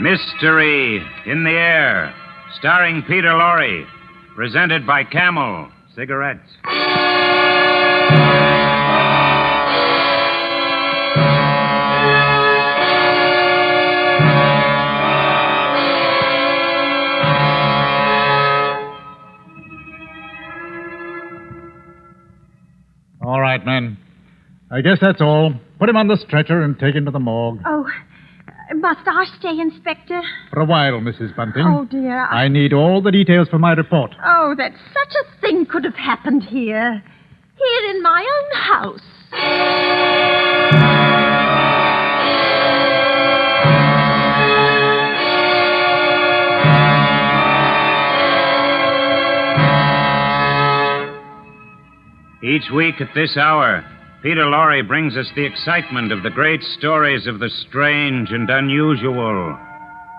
Mystery in the Air, starring Peter Lorre, presented by Camel Cigarettes. All right, men. I guess that's all. Put him on the stretcher and take him to the morgue. Oh, must I stay, Inspector? For a while, Mrs. Bunting. Oh, dear. I need all the details for my report. Oh, that such a thing could have happened here. Here in my own house. Each week at this hour, Peter Lorre brings us the excitement of the great stories of the strange and unusual,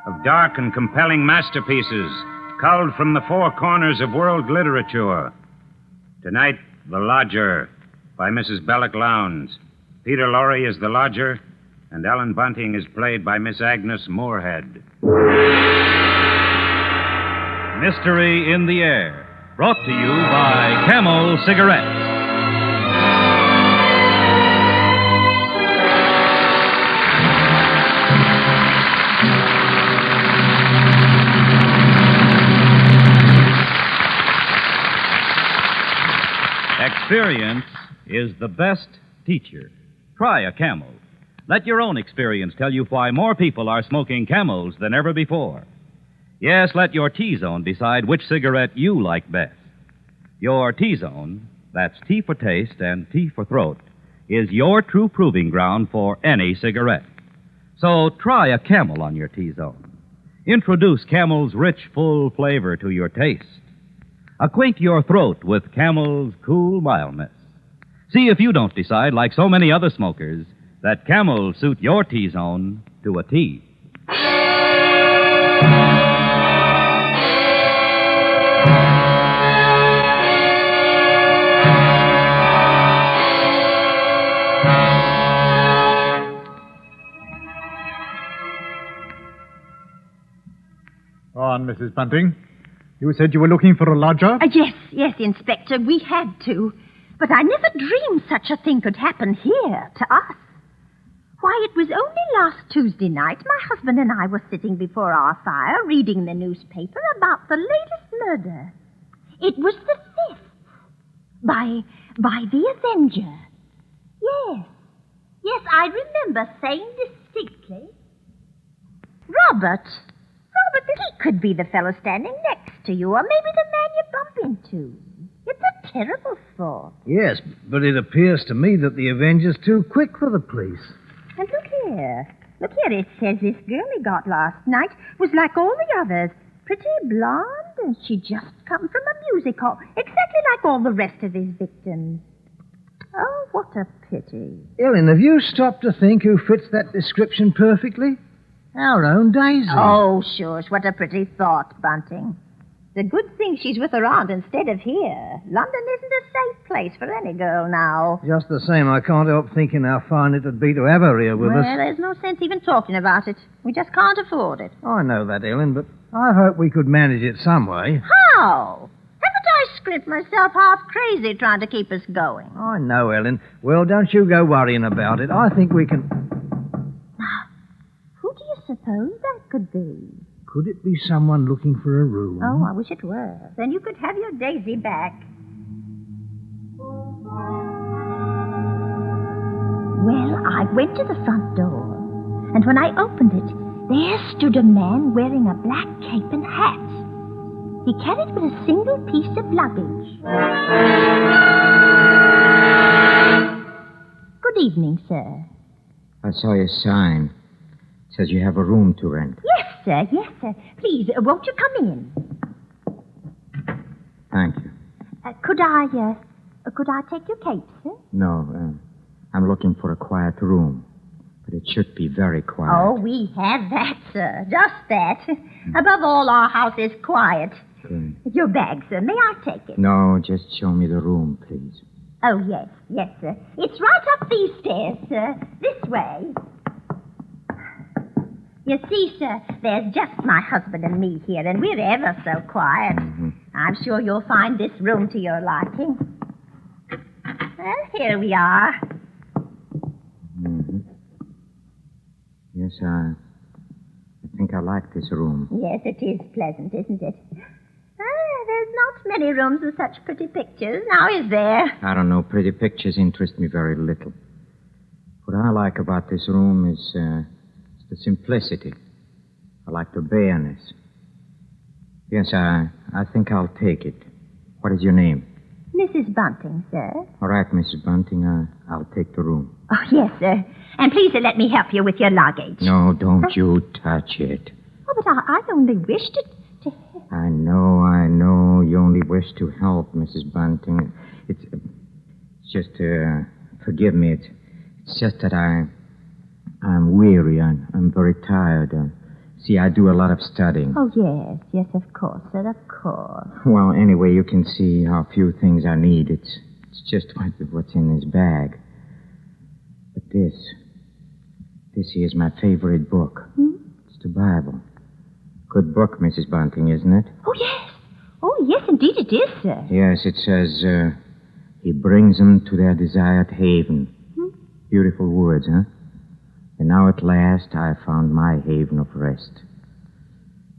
of dark and compelling masterpieces culled from the four corners of world literature. Tonight, The Lodger by Mrs. Belloc Lowndes. Peter Lorre is the lodger, and Ellen Bunting is played by Miss Agnes Moorehead. Mystery in the Air, brought to you by Camel Cigarettes. Experience is the best teacher. Try a Camel. Let your own experience tell you why more people are smoking Camels than ever before. Yes, let your T-Zone decide which cigarette you like best. Your T-Zone, that's T for taste and T for throat, is your true proving ground for any cigarette. So try a Camel on your T-Zone. Introduce Camel's rich, full flavor to your taste. Acquaint your throat with Camel's cool mildness. See if you don't decide, like so many other smokers, that Camel suit your T-Zone to a T. Go on, Mrs. Bunting. You said you were looking for a lodger? Yes, Inspector, we had to. But I never dreamed such a thing could happen here, to us. Why, it was only last Tuesday night my husband and I were sitting before our fire reading the newspaper about the latest murder. It was the 5th. By the Avenger. Yes, I remember saying distinctly. Robert, he could be the fellow standing next to you, or maybe the man you bump into. It's a terrible thought. Yes, but it appears to me that the Avenger's too quick for the police. And look here, it says this girl he got last night was like all the others. Pretty blonde, and she'd just come from a music hall, exactly like all the rest of his victims. Oh, what a pity. Ellen, have you stopped to think who fits that description perfectly? Our own Daisy. Oh, shush, what a pretty thought, Bunting. It's a good thing she's with her aunt instead of here. London isn't a safe place for any girl now. Just the same, I can't help thinking how fine it would be to have her here with us. Well, there's no sense even talking about it. We just can't afford it. I know that, Ellen, but I hope we could manage it some way. How? Haven't I scrimped myself half crazy trying to keep us going? I know, Ellen. Well, don't you go worrying about it. I think we can... Who do you suppose that could be? Could it be someone looking for a room? Oh, I wish it were. Then you could have your Daisy back. Well, I went to the front door, and when I opened it, there stood a man wearing a black cape and hat. He carried but a single piece of luggage. Good evening, sir. I saw your sign. It says you have a room to rent. Yes, sir. Please, won't you come in? Thank you. Could I take your cape, sir? No, I'm looking for a quiet room. But it should be very quiet. Oh, we have that, sir. Just that. Above all, our house is quiet. Good. Your bag, sir. May I take it? No, just show me the room, please. Oh, yes, sir. It's right up these stairs, sir. This way. You see, sir, there's just my husband and me here, and we're ever so quiet. I'm sure you'll find this room to your liking. Well, here we are. Yes, I think I like this room. Yes, it is pleasant, isn't it? There's not many rooms with such pretty pictures, now is there? I don't know. Pretty pictures interest me very little. What I like about this room is the simplicity. I like the bareness. Yes, I think I'll take it. What is your name? Mrs. Bunting, sir. All right, Mrs. Bunting, I'll take the room. Oh, yes, sir. And please let me help you with your luggage. No, don't you touch it. Oh, but I only wished to... I know. You only wish to help, Mrs. Bunting. It's just, forgive me. It's just that I'm weary. I'm very tired. See, I do a lot of studying. Oh, yes, of course, sir, of course. Well, anyway, you can see how few things I need. It's just what's in this bag. But this here's my favorite book. It's the Bible. Good book, Mrs. Bunting, isn't it? Oh, yes. Oh, yes, indeed it is, sir. Yes, it says, he brings them to their desired haven. Beautiful words, huh? And now at last I found my haven of rest.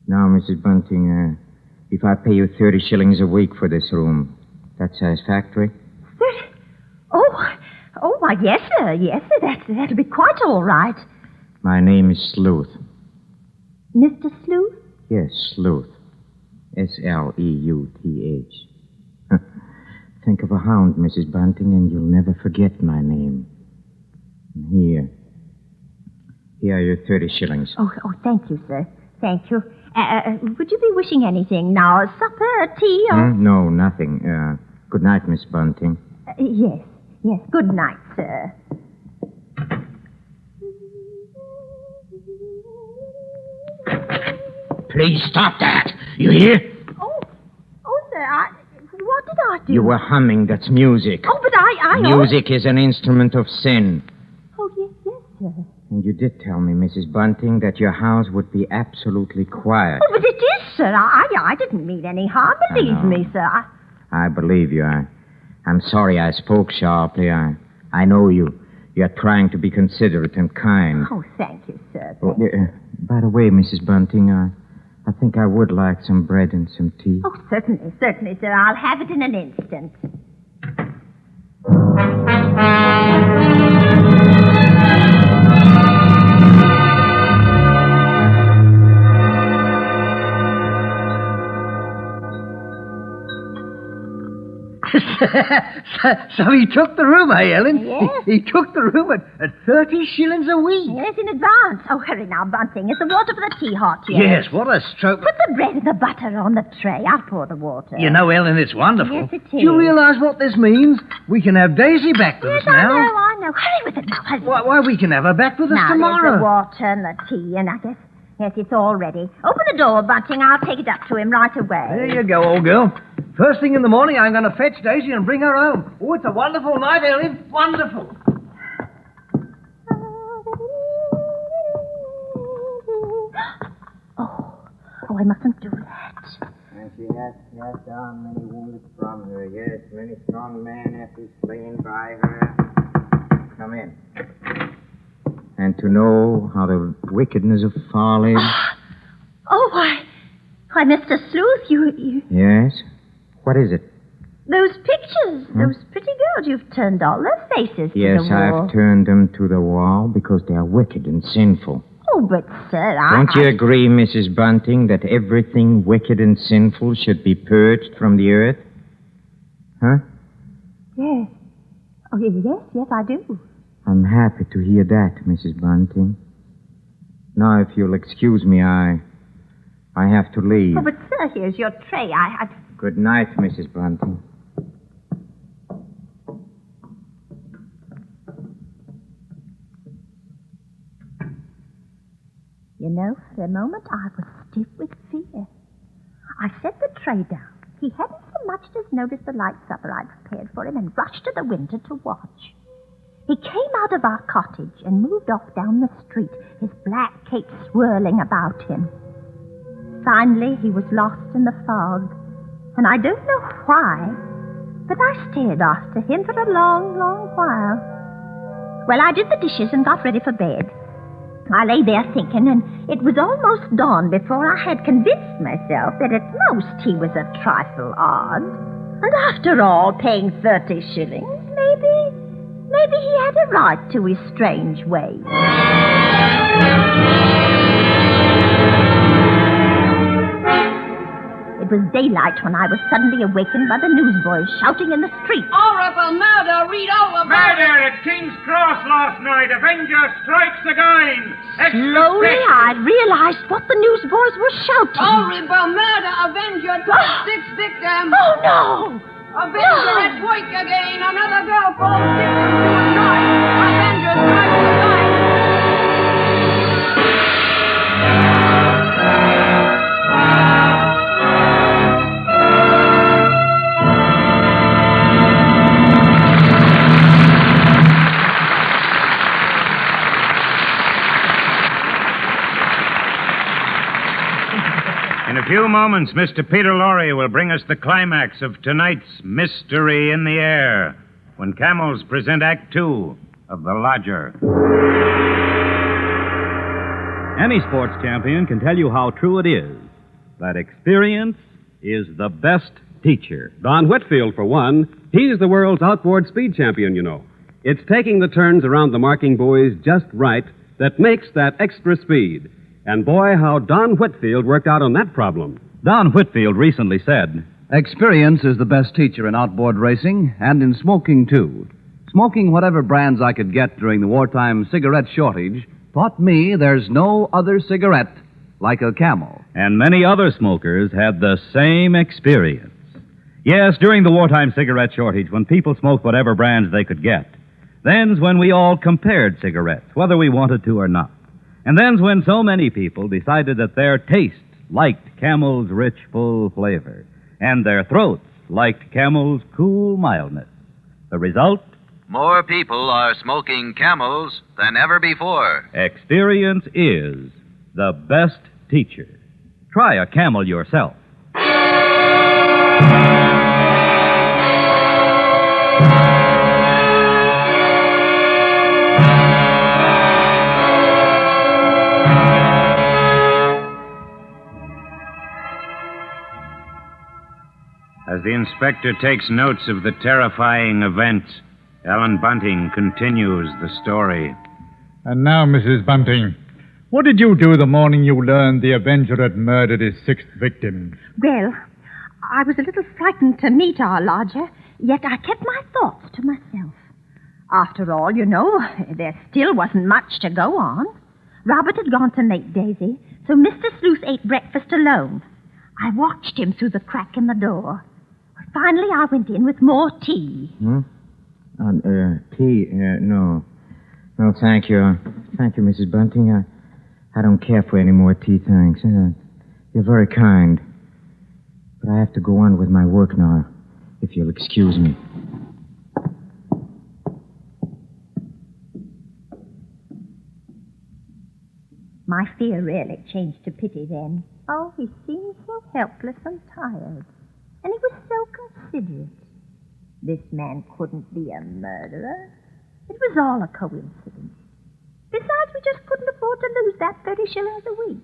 Now, Mrs. Bunting, if I pay you 30 shillings a week for this room, that's satisfactory? 30? Oh, why, yes, sir. That'll be quite all right. My name is Sleuth. Mr. Sleuth? Yes, Sleuth. Sleuth. Think of a hound, Mrs. Bunting, and you'll never forget my name. And here are your 30 shillings. Oh, thank you, sir. Thank you. Would you be wishing anything now? Supper, tea, or... No, nothing. Good night, Miss Bunting. Yes. Good night, sir. Please stop that. You hear? Oh, sir, what did I do? You were humming. That's music. Oh, but I... Music is an instrument of sin. Oh, yes, sir. And you did tell me, Mrs. Bunting, that your house would be absolutely quiet. Oh, but it is, sir. I didn't mean any harm, believe me, sir. I believe you. I'm sorry I spoke sharply. I know you. You're trying to be considerate and kind. Oh, thank you, sir. By the way, Mrs. Bunting, I think I would like some bread and some tea. Oh, certainly, sir. I'll have it in an instant. So he took the room, eh, Ellen? Yes. He took the room at 30 shillings a week. Yes, in advance. Oh, hurry now, Bunting. Is the water for the tea hot yet? Yes, what a stroke. Put the bread and the butter on the tray. I'll pour the water. You know, Ellen, it's wonderful. Yes, it is. Do you realize what this means? We can have Daisy back with Yes, us now. I know. Hurry with it now. Hurry. Why, we can have her back with us Now, tomorrow. there's the water and the tea, and I guess... Yes, it's all ready. Open the door, Bunting. I'll take it up to him right away. There you go, old girl. First thing in the morning, I'm going to fetch Daisy and bring her home. Oh, it's a wonderful night, Ellen. Wonderful. Oh, I mustn't do that. And she has cast down many wounded from her. Yes, many strong men have been slain by her. Come in. And to know how the wickedness of folly... Oh, why, Mr. Sleuth, you... Yes? What is it? Those pictures, those pretty girls, you've turned all their faces to Yes, the wall. I've turned them to the wall because they are wicked and sinful. Oh, but, sir, Don't you agree, Mrs. Bunting, that everything wicked and sinful should be purged from the earth? Huh? Yes. Oh, yes, I do. I'm happy to hear that, Mrs. Bunting. Now, if you'll excuse me, I have to leave. Oh, but, sir, here's your tray. Good night, Mrs. Bunting. You know, for a moment I was stiff with fear. I set the tray down. He hadn't so much as noticed the light supper I'd prepared for him and rushed to the window to watch. He came out of our cottage and moved off down the street, his black cape swirling about him. Finally, he was lost in the fog, and I don't know why, but I stared after him for a long, long while. Well, I did the dishes and got ready for bed. I lay there thinking, and it was almost dawn before I had convinced myself that at most he was a trifle odd. And after all, paying 30 shillings, maybe he had a right to his strange ways. It was daylight when I was suddenly awakened by the newsboys shouting in the street. Horrible murder! Read all about it! Murder at King's Cross last night. Avenger strikes again. Slowly, I realized what the newsboys were shouting. Horrible murder! Avenger 26 victims! Oh, no! Avenger at work again! Another girl falls victim to a knife! Avenger strikes again! In a few moments, Mr. Peter Lorre will bring us the climax of tonight's Mystery in the Air, when camels present Act 2 of The Lodger. Any sports champion can tell you how true it is that experience is the best teacher. Don Whitfield, for one. He's the world's outboard speed champion, you know. It's taking the turns around the marking buoys just right that makes that extra speed. And boy, how Don Whitfield worked out on that problem. Don Whitfield recently said, Experience is the best teacher in outboard racing and in smoking, too. Smoking whatever brands I could get during the wartime cigarette shortage taught me there's no other cigarette like a Camel. and many other smokers had the same experience. Yes, during the wartime cigarette shortage, when people smoked whatever brands they could get, then's when we all compared cigarettes, whether we wanted to or not. And then's when so many people decided that their tastes liked Camel's rich, full flavor, and their throats liked Camel's cool mildness. The result? More people are smoking Camels than ever before. Experience is the best teacher. Try a Camel yourself. As the inspector takes notes of the terrifying event, Ellen Bunting continues the story. And now, Mrs. Bunting, what did you do the morning you learned the Avenger had murdered his sixth victim? Well, I was a little frightened to meet our lodger, yet I kept my thoughts to myself. After all, you know, there still wasn't much to go on. Robert had gone to make Daisy, so Mr. Sleuth ate breakfast alone. I watched him through the crack in the door. Finally, I went in with more tea. Tea? No. No, thank you. Thank you, Mrs. Bunting. I don't care for any more tea, thanks. You're very kind. But I have to go on with my work now, if you'll excuse me. My fear really changed to pity then. Oh, he seemed so helpless and tired. And he was so considerate. This man couldn't be a murderer. It was all a coincidence. Besides, we just couldn't afford to lose that 30 shillings a week.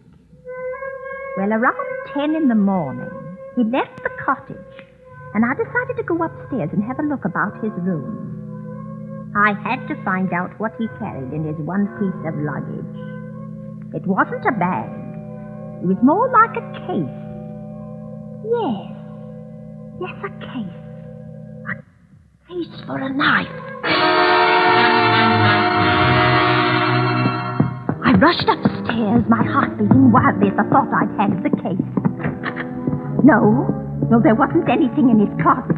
Well, around 10 in the morning, he left the cottage, and I decided to go upstairs and have a look about his room. I had to find out what he carried in his one piece of luggage. It wasn't a bag. It was more like a case. Yes, a case. A case for a knife. I rushed upstairs, my heart beating wildly at the thought I'd had of the case. No, there wasn't anything in his closet.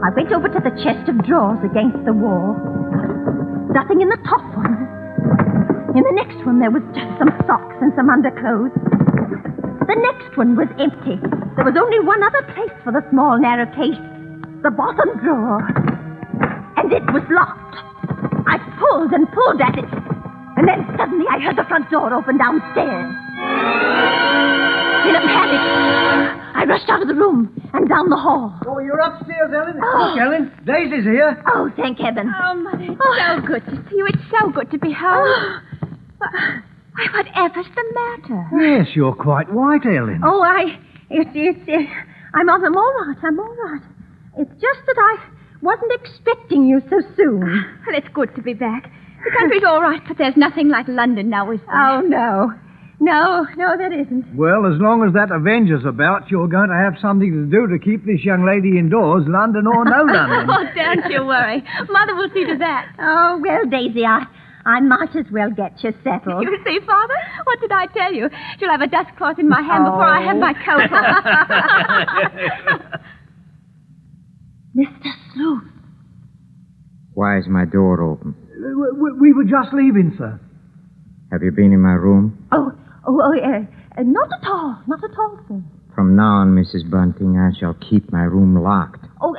I went over to the chest of drawers against the wall. Nothing in the top one. In the next one, there was just some socks and some underclothes. The next one was empty. There was only one other place for the small, narrow case. The bottom drawer. And it was locked. I pulled at it. And then suddenly I heard the front door open downstairs. In a panic, I rushed out of the room and down the hall. Oh, you're upstairs, Ellen. Oh. Look, Ellen, Daisy's here. Oh, thank heaven. Oh, Mother, it's so good to see you. It's so good to be home. Why, whatever's the matter? Yes, you're quite white, Ellen. Oh, I'm all right. I'm all right. It's just that I wasn't expecting you so soon. Well, it's good to be back. The country's all right, but there's nothing like London now, is there? Oh, no. No, that isn't. Well, as long as that Avenger's about, you're going to have something to do to keep this young lady indoors, London or no London. Oh, don't you worry. Mother will see to that. Oh, well, Daisy, I might as well get you settled. You see, Father? What did I tell you? She'll have a dust cloth in my hand before I have my coat on. Mr. Sleuth. Why is my door open? We were just leaving, sir. Have you been in my room? Not at all, sir. From now on, Mrs. Bunting, I shall keep my room locked. Oh,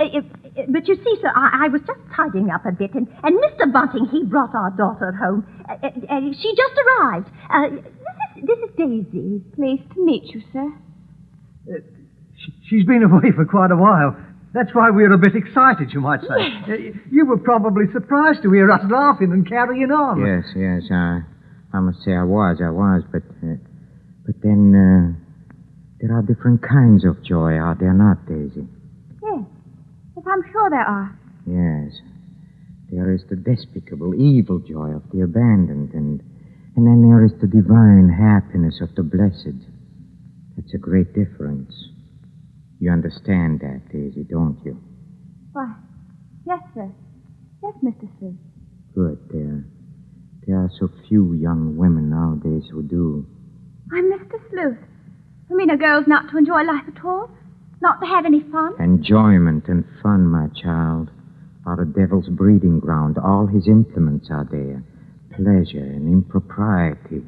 but you see, sir, I was just tidying up a bit, and Mr. Bunting, he brought our daughter home. She just arrived. This is Daisy. Pleased to meet you, sir. She's been away for quite a while. That's why we're a bit excited, you might say. You were probably surprised to hear us laughing and carrying on. Yes, I must say I was, but then there are different kinds of joy, are there not, Daisy? Yes, I'm sure there are. Yes. There is the despicable, evil joy of the abandoned, and then there is the divine happiness of the blessed. That's a great difference. You understand that, Daisy, don't you? Why, yes, sir. Yes, Mr. Sleuth. Good. There are so few young women nowadays who do. I'm Mr. Sleuth. You mean a girl's not to enjoy life at all? Not to have any fun? Enjoyment and fun, my child, are the devil's breeding ground. All his implements are there. Pleasure and impropriety.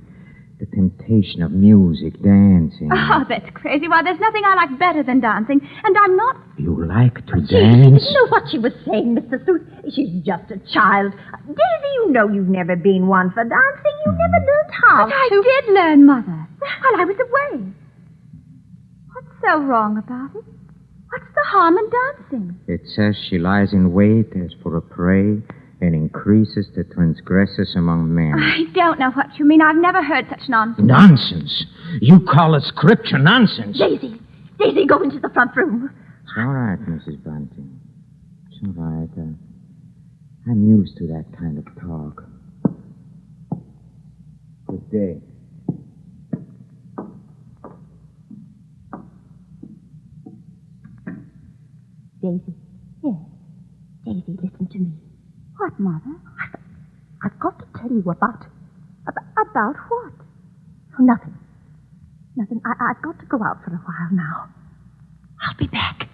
The temptation of music, dancing. Oh, that's crazy. Why, there's nothing I like better than dancing. And I'm not... You like to She dance? didn't know what she was saying, Mr. Sleuth. She's just a child. Daisy, you know you've never been one for dancing. You never learned how But I to. did learn, Mother. While I was away. What's so wrong about it? What's the harm in dancing? It says she lies in wait as for a prey and increases the transgressors among men. I don't know what you mean. I've never heard such nonsense. Nonsense? You call it scripture nonsense? Daisy, go into the front room. It's all right, Mrs. Bunting. It's all right. I'm used to that kind of talk. Good day. Daisy, yes. Daisy, listen to me. What, Mother? I've got to tell you about what? Oh, nothing. I've got to go out for a while now. I'll be back.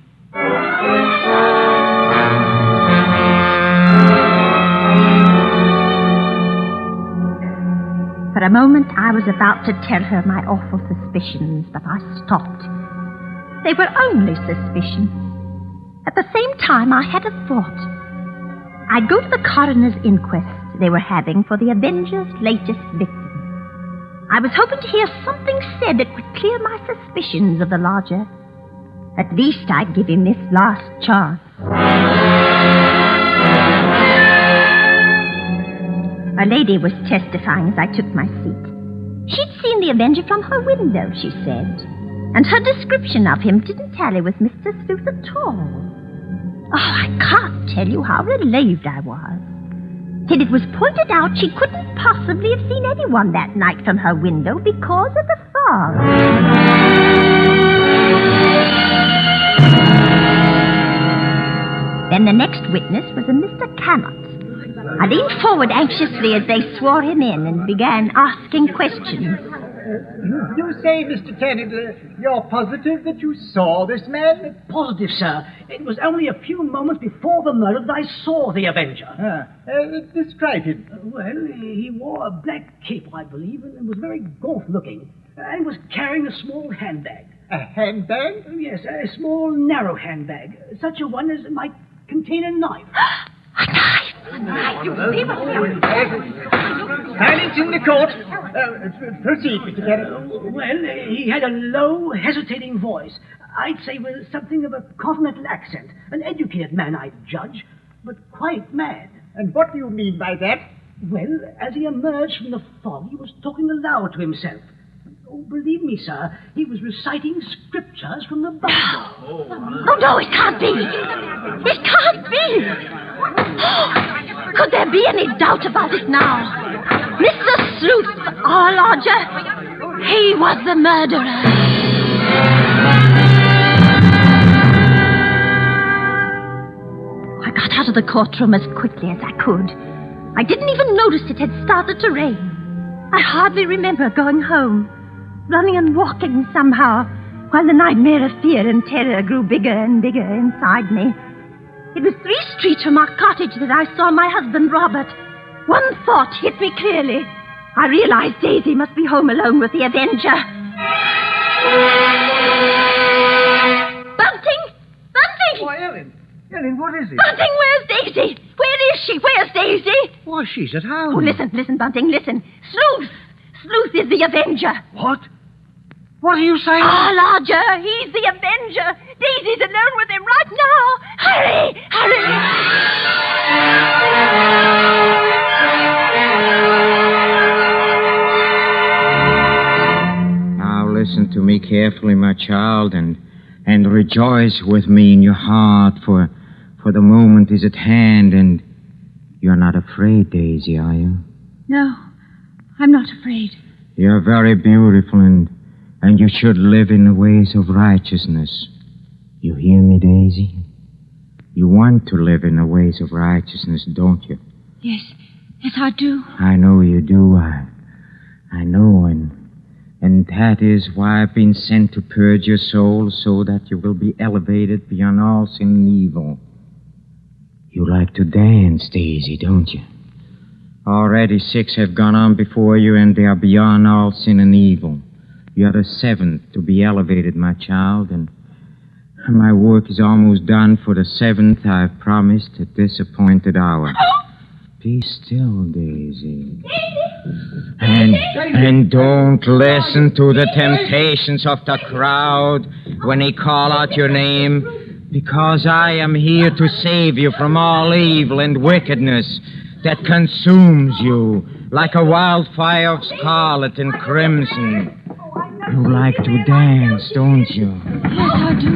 For a moment, I was about to tell her my awful suspicions, but I stopped. They were only suspicions. At the same time, I had a thought. I'd go to the coroner's inquest they were having for the Avenger's latest victim. I was hoping to hear something said that would clear my suspicions of the lodger. At least I'd give him this last chance. A lady was testifying as I took my seat. She'd seen the Avenger from her window, she said. And her description of him didn't tally with Mr. Sleuth at all. Oh, I can't tell you how relieved I was. Till it was pointed out she couldn't possibly have seen anyone that night from her window because of the fog. Then the next witness was a Mr. Cammott. I leaned forward anxiously as they swore him in and began asking questions. You say, Mr. Tennant, you're positive that you saw this man? Positive, sir. It was only a few moments before the murder that I saw the Avenger. Describe him. Well, he wore a black cape, I believe, and was very gaunt-looking. And was carrying a small handbag. A handbag? Yes, a small, narrow handbag. Such a one as might contain a knife. A knife! Silence in the court. Proceed, Mr. Carroll. Well, he had a low, hesitating voice. I'd say with something of a continental accent. An educated man, I'd judge, but quite mad. And what do you mean by that? Well, as he emerged from the fog, he was talking aloud to himself. Oh, believe me, sir, he was reciting scriptures from the Bible. Oh, no, it can't be. It can't be. Could there be any doubt about it now? Mr. Sleuth, our lodger, he was the murderer. I got out of the courtroom as quickly as I could. I didn't even notice it had started to rain. I hardly remember going home, running and walking somehow, while the nightmare of fear and terror grew bigger and bigger inside me. It was 3 streets from our cottage that I saw my husband, Robert. One thought hit me clearly. I realized Daisy must be home alone with the Avenger. Bunting! Bunting! Why, Ellen, what is it? Bunting, where's Daisy? Where is she? Where's Daisy? Why, she's at home. Oh, listen, Bunting, listen. Sleuth is the Avenger. What? What are you saying? Ah, lodger, he's the Avenger. Daisy's alone with him right now. Hurry! Now listen to me carefully, my child, and rejoice with me in your heart, for the moment is at hand, and you're not afraid, Daisy, are you? No, I'm not afraid. You're very beautiful, and you should live in the ways of righteousness. You hear me, Daisy? You want to live in the ways of righteousness, don't you? Yes, I do. I know you do. I know, and that is why I've been sent to purge your soul so that you will be elevated beyond all sin and evil. You like to dance, Daisy, don't you? Already 6 have gone on before you, and they are beyond all sin and evil. You are the 7th to be elevated, my child, and my work is almost done for the 7th I've promised at this appointed hour. Be still, Daisy. And don't listen to the temptations of the crowd when they call out your name, because I am here to save you from all evil and wickedness that consumes you like a wildfire of scarlet and crimson. You like to dance, don't you? Yes, I do.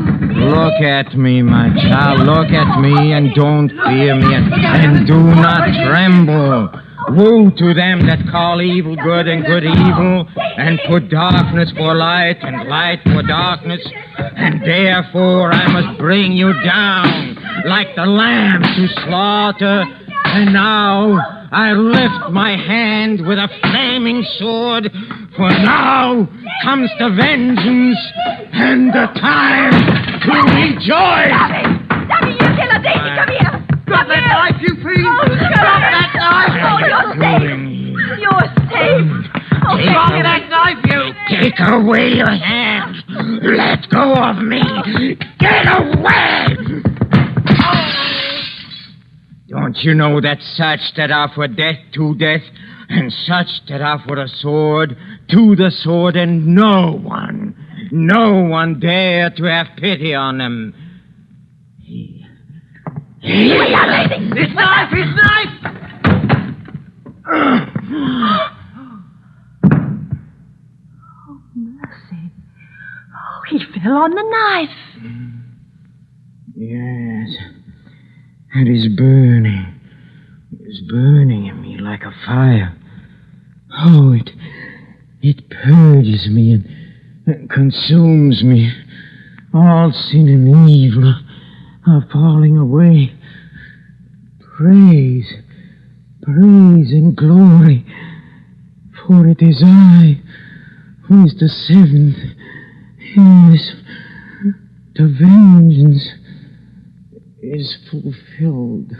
Look at me, my child. Look at me, and don't fear me, and do not tremble. Woe to them that call evil good and good evil, and put darkness for light and light for darkness. And therefore I must bring you down like the lamb to slaughter. And now I lift my hand with a flaming sword, for now comes the vengeance and the time to rejoice. Daddy, you killer Daisy, come here. Drop that knife, you fiend! Drop that knife! Oh, you're safe. You're safe. Oh, Drop that knife, you! Take away your hands. Let go of me. Get away! Don't you know that such that are for death to death, and such that are for the sword to the sword, and no one dare to have pity on them? His knife! Oh, mercy. Oh, he fell on the knife. Yes. And it's burning. It's burning in me like a fire. Oh, it purges me and consumes me. All sin and evil are falling away. Praise and glory, for it is I who is the 7th. Yes, the vengeance is fulfilled.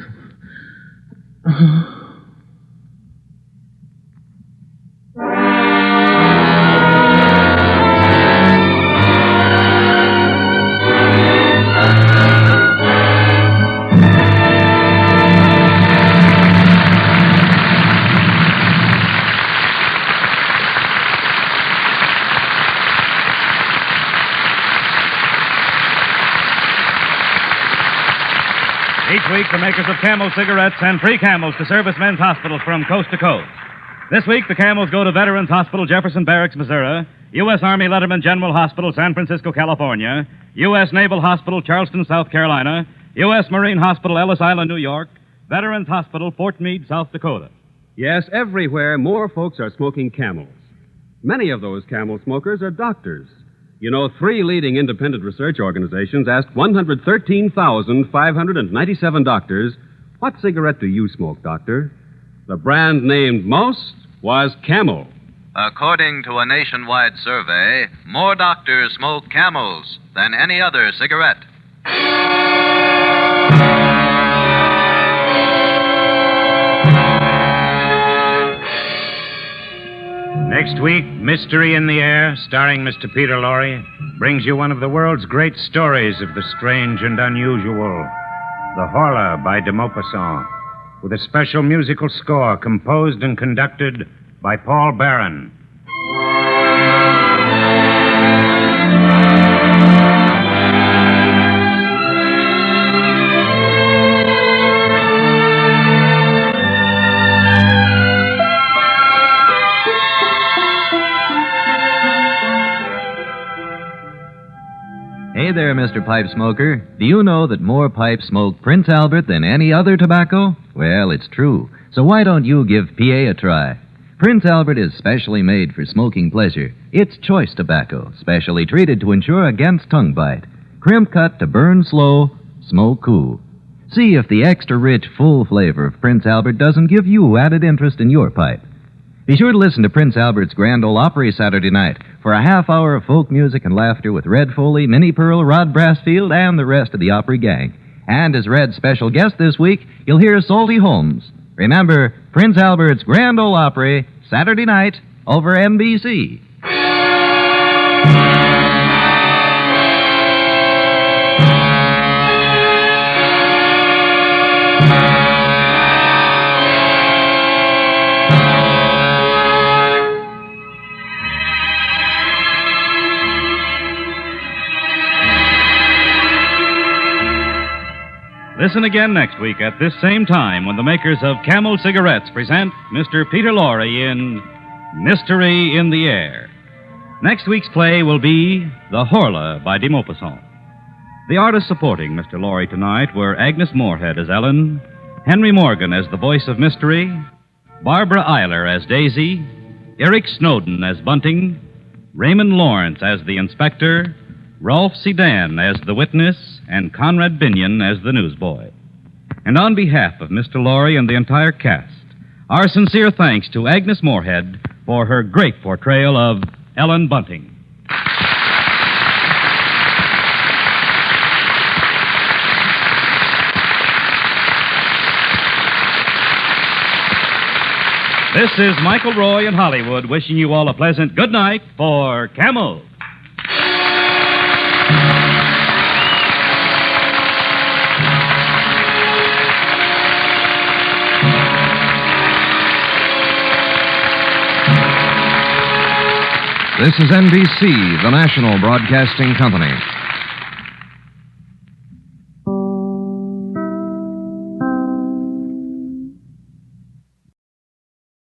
Each week, the makers of Camel cigarettes send free Camels to servicemen's hospitals from coast to coast. This week, the Camels go to Veterans Hospital, Jefferson Barracks, Missouri, U.S. Army Letterman General Hospital, San Francisco, California, U.S. Naval Hospital, Charleston, South Carolina, U.S. Marine Hospital, Ellis Island, New York, Veterans Hospital, Fort Meade, South Dakota. Yes, everywhere more folks are smoking Camels. Many of those Camel smokers are doctors. You know, 3 leading independent research organizations asked 113,597 doctors, what cigarette do you smoke, doctor? The brand named most was Camel. According to a nationwide survey, more doctors smoke Camels than any other cigarette. Next week, Mystery in the Air, starring Mr. Peter Lorre, brings you one of the world's great stories of the strange and unusual, The Horla by de Maupassant, with a special musical score composed and conducted by Paul Barron. Hey there, Mr. Pipe Smoker. Do you know that more pipes smoke Prince Albert than any other tobacco? Well, it's true. So why don't you give PA a try? Prince Albert is specially made for smoking pleasure. It's choice tobacco, specially treated to ensure against tongue bite. Crimp cut to burn slow, smoke cool. See if the extra rich, full flavor of Prince Albert doesn't give you added interest in your pipe. Be sure to listen to Prince Albert's Grand Ole Opry Saturday night for a half hour of folk music and laughter with Red Foley, Minnie Pearl, Rod Brassfield, and the rest of the Opry gang. And as Red's special guest this week, you'll hear Salty Holmes. Remember, Prince Albert's Grand Ole Opry, Saturday night, over NBC. Listen again next week at this same time when the makers of Camel cigarettes present Mr. Peter Lorre in Mystery in the Air. Next week's play will be The Horla by de Maupassant. The artists supporting Mr. Lorre tonight were Agnes Moorehead as Ellen, Henry Morgan as the voice of Mystery, Barbara Eiler as Daisy, Eric Snowden as Bunting, Raymond Lawrence as the Inspector, Rolf Sedan as the witness, and Conrad Binion as the newsboy. And on behalf of Mr. Lorre and the entire cast, our sincere thanks to Agnes Moorehead for her great portrayal of Ellen Bunting. This is Michael Roy in Hollywood wishing you all a pleasant good night for Camel. This is NBC, the national broadcasting company.